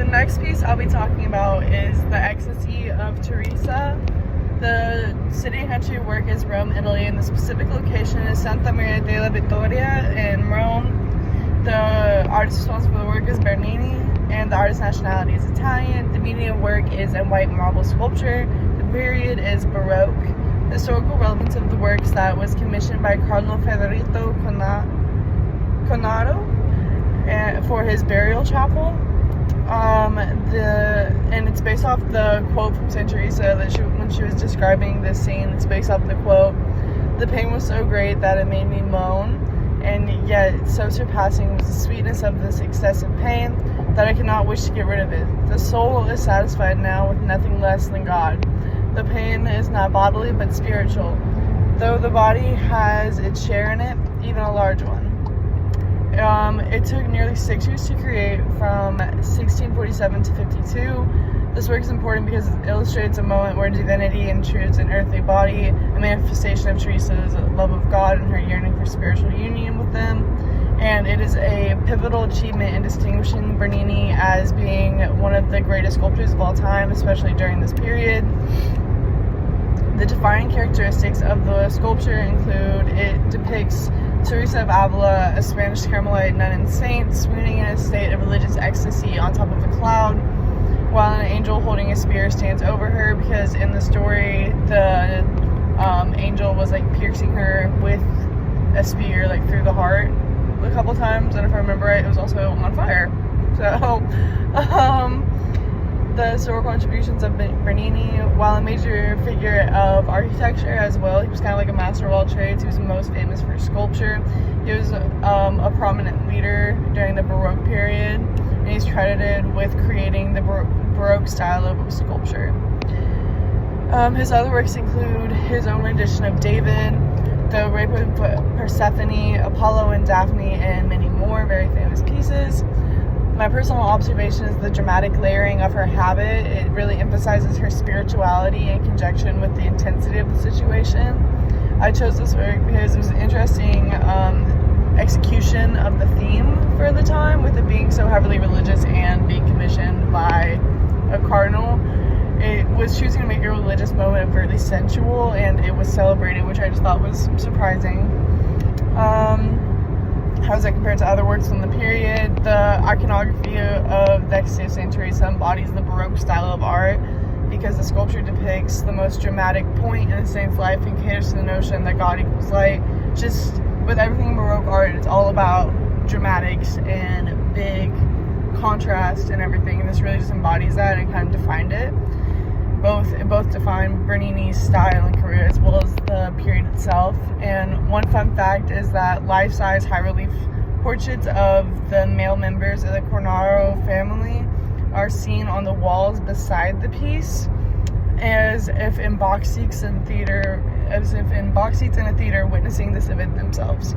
the next piece I'll be talking about is the Ecstasy of Teresa. The city and country of work is Rome, Italy, and the specific location is Santa Maria della Vittoria in Rome. The artist responsible for the work is Bernini, and the artist's nationality is Italian. The medium of work is in white marble sculpture. The period is Baroque. The historical relevance of the works that was commissioned by Cardinal Federico Cornaro for his burial chapel. And it's based off the quote from Saint Teresa that when she was describing this scene. It's based off the quote, "The pain was so great that it made me moan, and yet so surpassing was the sweetness of this excessive pain that I cannot wish to get rid of it. The soul is satisfied now with nothing less than God. The pain is not bodily but spiritual, though the body has its share in it, even a large one." It took nearly 6 years to create, from 1647 to 52. This work is important because it illustrates a moment where divinity intrudes an earthly body, a manifestation of Teresa's love of God and her yearning for spiritual union with them. And it is a pivotal achievement in distinguishing Bernini as being one of the greatest sculptors of all time, especially during this period. The defining characteristics of the sculpture include it depicts Teresa of Avila, a Spanish Carmelite nun and saint, swooning in a state of religious ecstasy on top of a cloud, while an angel holding a spear stands over her, because in the story, the angel was like piercing her with a spear like through the heart a couple times, and if I remember right, it was also on fire. So, the historical contributions of Bernini, while a major figure of architecture as well, he was kind of like a master of all trades. He was most famous for sculpture. He was a prominent leader during the Baroque period, and he's credited with creating the Baroque style of sculpture. His other works include his own rendition of David, the Rape of Persephone, Apollo and Daphne, and many more very famous pieces. My personal observation is the dramatic layering of her habit. It really emphasizes her spirituality in conjunction with the intensity of the situation. I chose this work because it was an interesting execution of the theme for the time, with it being so heavily religious and being commissioned by a cardinal. It was choosing to make a religious moment overtly sensual, and it was celebrated, which I just thought was surprising. How does that compare to other works from the period? The iconography of the Ecstasy of Saint Teresa embodies the Baroque style of art, because the sculpture depicts the most dramatic point in the saint's life and caters to the notion that God equals light. Just with everything in Baroque art, it's all about dramatics and big contrast and everything, and this really just embodies that and kind of defined it. Both define Bernini's style and career as well as the period itself. And one fun fact is that life-size high-relief portraits of the male members of the Cornaro family are seen on the walls beside the piece, as if in box seats in a theater witnessing this event themselves.